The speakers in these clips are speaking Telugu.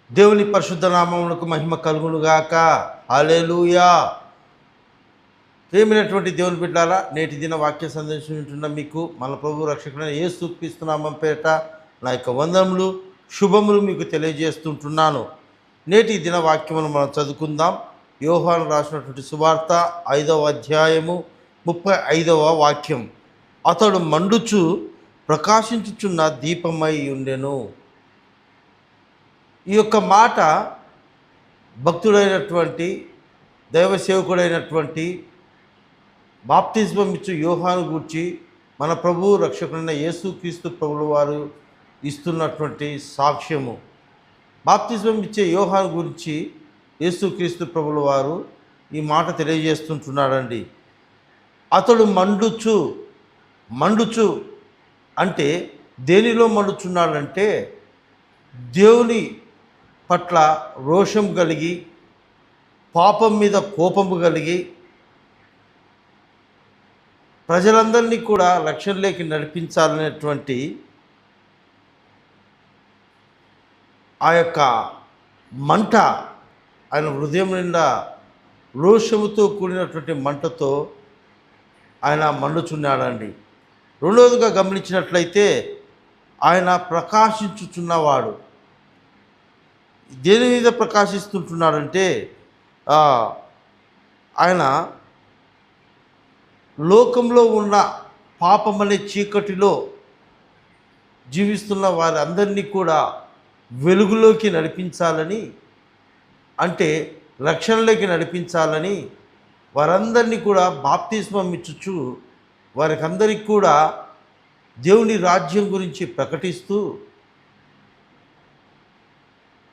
దేవుని పరిశుద్ధ నామమునకు మహిమ కలుగునుగాక. హల్లెలూయా. ప్రియమైనటువంటి దేవుని బిడ్డలారా, నేటి దిన వాక్య సందేశం వింటున్న మీకు మన ప్రభు రక్షకుడైన యేసు క్రీస్తు నామం పేరిట నా యొక్క వందనములు, శుభములు మీకు తెలియజేస్తుంటున్నాను. నేటి దిన వాక్యమును మనం చదువుకుందాం. యోహాను రాసినటువంటి సువార్త 5వ అధ్యాయము 35వ వాక్యం. అతడు మండుచు ప్రకాశించుచున్న దీపమై ఉండెను. ఈ యొక్క మాట భక్తుడైనటువంటి దైవ సేవకుడైనటువంటి బాప్తిజం ఇచ్చు యోహాను గూర్చి మన ప్రభు రక్షకుడైన యేసుక్రీస్తు ప్రభుల వారు ఇస్తున్నటువంటి సాక్ష్యము. బాప్తిజం ఇచ్చే యోహాను గురించి యేసుక్రీస్తు ప్రభుల వారు ఈ మాట తెలియజేస్తుంటున్నాడండి. అతడు మండుచు అంటే దేనిలో మండుచున్నాడంటే దేవుని పట్ల రోషం కలిగి, పాపం మీద కోపము కలిగి, ప్రజలందరినీ కూడా లక్ష్యంలోకి నడిపించాలనేటువంటి ఆ యొక్క మంట ఆయన హృదయం నిండా రోషముతో కూడినటువంటి మంటతో ఆయన మండుచున్నాడండి. రెండవదిగా గమనించినట్లయితే ఆయన ప్రకాశించుచున్నవాడు. దేని మీద ప్రకాశిస్తుంటున్నాడంటే ఆయన లోకంలో ఉన్న పాపం అనే చీకటిలో జీవిస్తున్న వారందరినీ కూడా వెలుగులోకి నడిపించాలని, అంటే రక్షణలోకి నడిపించాలని వారందరినీ కూడా బాప్తిస్మం ఇచ్చుచు వారికందరికీ కూడా దేవుని రాజ్యం గురించి ప్రకటిస్తూ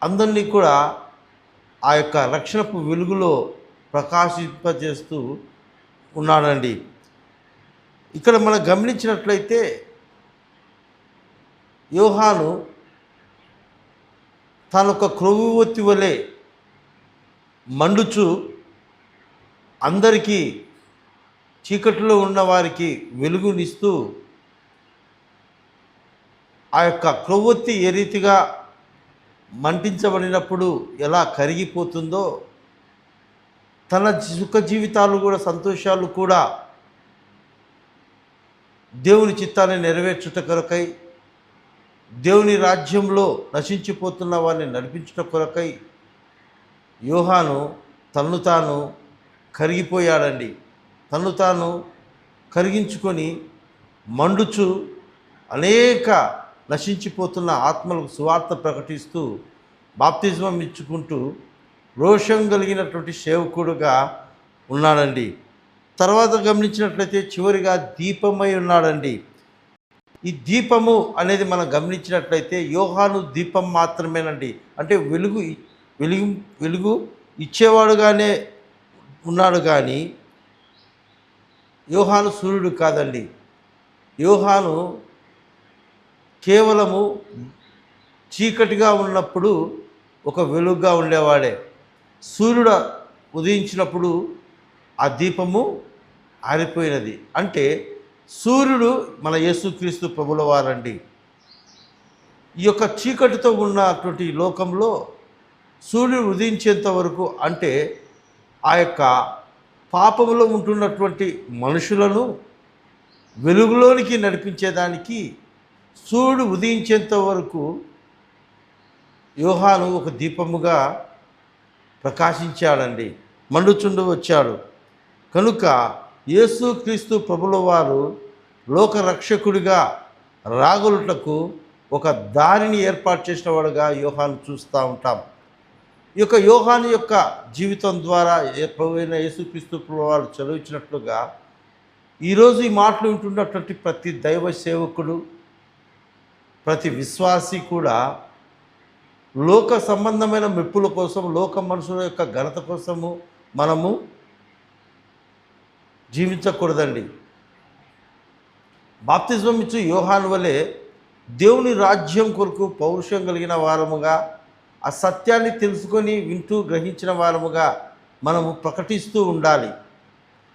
అందరినీ కూడా ఆ యొక్క రక్షణపు వెలుగులో ప్రకాశింపజేస్తూ ఉన్నాడండి. ఇక్కడ మనం గమనించినట్లయితే యోహాను తనొక క్రొవ్వొత్తి వలె మండుచు అందరికీ, చీకటిలో ఉన్న వారికి వెలుగునిస్తూ, ఆ యొక్క క్రొవ్వొత్తి ఏ రీతిగా మంటించబడినప్పుడు ఎలా కరిగిపోతుందో, తన సుఖ జీవితాలు కూడా, సంతోషాలు కూడా దేవుని చిత్తాన్ని నెరవేర్చుట కొరకై, దేవుని రాజ్యంలో నశించిపోతున్న వారిని నడిపించుట కొరకై యోహాను తన్ను తాను కరిగిపోయాడండి. తన్ను తాను కరిగించుకొని మండుచు అనేక నశించిపోతున్న ఆత్మలకు సువార్త ప్రకటిస్తూ బాప్తిజం ఇచ్చుకుంటూ రోషం కలిగినటువంటి సేవకుడుగా ఉన్నాడండి. తర్వాత గమనించినట్లయితే చివరిగా దీపమై ఉన్నాడండి. ఈ దీపము అనేది మనం గమనించినట్లయితే యోహాను దీపం మాత్రమేనండి. అంటే వెలుగు ఇచ్చేవాడుగానే ఉన్నాడు, కానీ యోహాను సూర్యుడు కాదండి. యోహాను కేవలము చీకటిగా ఉన్నప్పుడు ఒక వెలుగుగా ఉండేవాడే. సూర్యుడు ఉదయించినప్పుడు ఆ దీపము ఆరిపోయినది. అంటే సూర్యుడు మన యేసుక్రీస్తు ప్రభుల వారండి. ఈ యొక్క చీకటితో ఉన్నటువంటి లోకంలో సూర్యుడు ఉదయించేంత వరకు, అంటే ఆ యొక్క పాపములో ఉంటున్నటువంటి మనుషులను వెలుగులోనికి నడిపించేదానికి సూర్యుడు ఉదయించేంత వరకు యోహాను ఒక దీపముగా ప్రకాశించాడండి, మండుచుండు వచ్చాడు. కనుక యేసుక్రీస్తు ప్రభుల వారు లోకరక్షకుడిగా రాగలుటకు ఒక దారిని ఏర్పాటు చేసిన వాడుగా యోహాను చూస్తూ ఉంటాం. ఈ యొక్క యోహాను యొక్క జీవితం ద్వారా ప్రభువైన యేసుక్రీస్తు ప్రభుల వారు చదివించినట్లుగా ఈరోజు ఈ మాటలు వింటున్నటువంటి ప్రతి దైవ సేవకుడు, ప్రతి విశ్వాసి కూడా లోక సంబంధమైన మెప్పుల కోసం, లోక మనుషుల యొక్క ఘనత కోసము మనము జీవించకూడదండి. బాప్తిజం ఇచ్చు యోహాను వలె దేవుని రాజ్యం కొరకు పౌరుషం కలిగిన వారముగా, ఆ సత్యాన్ని తెలుసుకొని వింటూ గ్రహించిన వారముగా మనము ప్రకటిస్తూ ఉండాలి.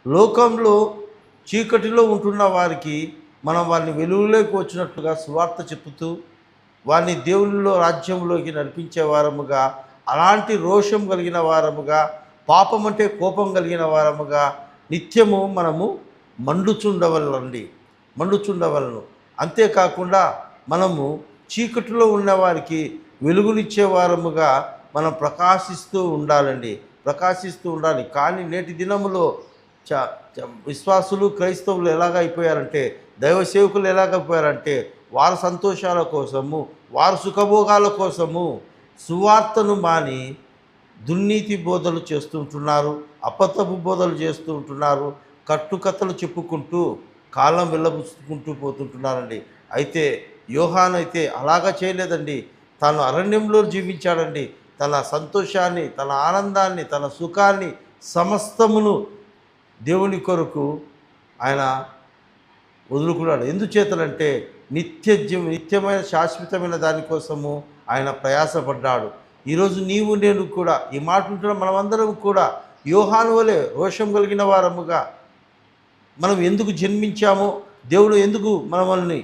లోకంలో చీకటిలో ఉంటున్న వారికి మనం వారిని వెలుగులోకి వచ్చినట్లుగా సువార్త చెప్పుతూ వారిని దేవునిలో రాజ్యంలోకి నడిపించే వారముగా, అలాంటి రోషం కలిగిన వారముగా, పాపం అంటే కోపం కలిగిన వారముగా నిత్యము మనము మండుచుండవలను. అంతేకాకుండా మనము చీకటిలో ఉన్నవారికి వెలుగునిచ్చే వారముగా మనం ప్రకాశిస్తూ ఉండాలి. కానీ నేటి దినములో విశ్వాసులు, క్రైస్తవులు ఎలాగైపోయారంటే, దైవ సేవకులు ఎలాగైపోయారంటే, వారి సంతోషాల కోసము, వారి సుఖభోగాల కోసము సువార్తను మాని దుర్నీతి బోధలు చేస్తుంటున్నారు, అబద్ధపు బోధలు చేస్తూ ఉంటున్నారు, కట్టుకథలు చెప్పుకుంటూ కాలం వెళ్ళబుచ్చుకుంటూ పోతుంటున్నారండి. అయితే యోహాను అయితే అలాగా చేయలేదండి. తాను అరణ్యంలో జీవించాడండి. తన సంతోషాన్ని, తన ఆనందాన్ని, తన సుఖాన్ని సమస్తమును దేవుని కొరకు ఆయన వదులుకున్నాడు. ఎందుచేతనంటే నిత్యమైన శాశ్వతమైన దానికోసము ఆయన ప్రయాసపడ్డాడు. ఈరోజు నీవు నేను కూడా ఈ మాట ఉంటున్న మనమందరం కూడా యోహాను వలె రోషం కలిగిన వారముగా మనం ఎందుకు జన్మించామో, దేవుడు ఎందుకు మనల్ని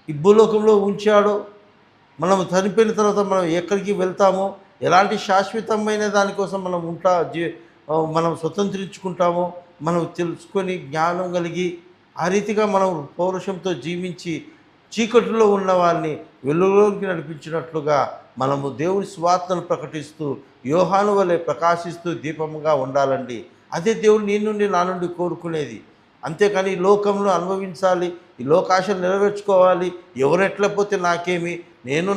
ఈ భూలోకంలో ఉంచాడో, మనం చనిపోయిన తర్వాత మనం ఎక్కడికి వెళ్తామో, ఎలాంటి శాశ్వతమైన దానికోసం మనం స్వతంత్రించుకుంటామో మనం తెలుసుకొని జ్ఞానం కలిగి ఆ రీతిగా మనం పౌరుషంతో జీవించి చీకటిలో ఉన్న వారిని వెలుగులోకి నడిపించినట్లుగా మనము దేవుని సువార్తను ప్రకటిస్తూ యోహాను వలె ప్రకాశిస్తూ దీపముగా ఉండాలండి. అదే దేవుడు నీ నుండి నా నుండి కోరుకునేది. అంతేకాని ఈ లోకంలో అనుభవించాలి, ఈ లోకాశలు నెరవేర్చుకోవాలి, ఎవరెట్లా పోతే నాకేమి,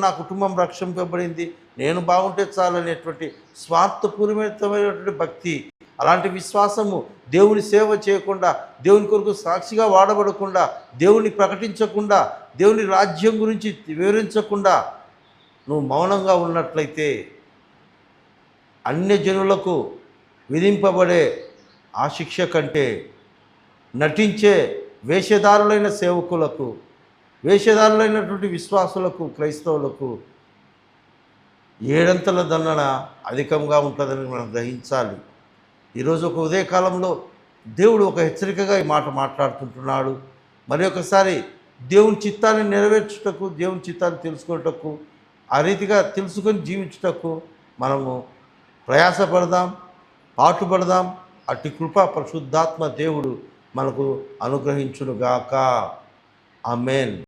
నా కుటుంబం రక్షింపబడింది, నేను బాగుంటే చాలనేటువంటి స్వార్థపూరితమైనటువంటి భక్తి, అలాంటి విశ్వాసము, దేవుని సేవ చేయకుండా, దేవుని కొరకు సాక్షిగా వాడబడకుండా, దేవుని ప్రకటించకుండా, దేవుని రాజ్యం గురించి వివరించకుండా నువ్వు మౌనంగా ఉన్నట్లయితే అన్యజనులకు విధింపబడే ఆ శిక్ష కంటే నటించే వేషధారులైన సేవకులకు, వేషధారులైనటువంటి విశ్వాసులకు, క్రైస్తవులకు ఏడంతల దండన అధికంగా ఉంటుందని మనం గ్రహించాలి. ఈరోజు ఒక ఉదయకాలంలో దేవుడు ఒక హెచ్చరికగా ఈ మాట మాట్లాడుతుంటున్నాడు. మరి ఒకసారి దేవుని చిత్తాన్ని నెరవేర్చుటకు, దేవుని చిత్తాన్ని తెలుసుకున్నటకు, ఆ రీతిగా తెలుసుకొని జీవించుటకు మనము ప్రయాసపడదాం, పాటుపడదాం. అట్టి కృప పరిశుద్ధాత్మ దేవుడు మనకు అనుగ్రహించునుగాక. ఆమేన్.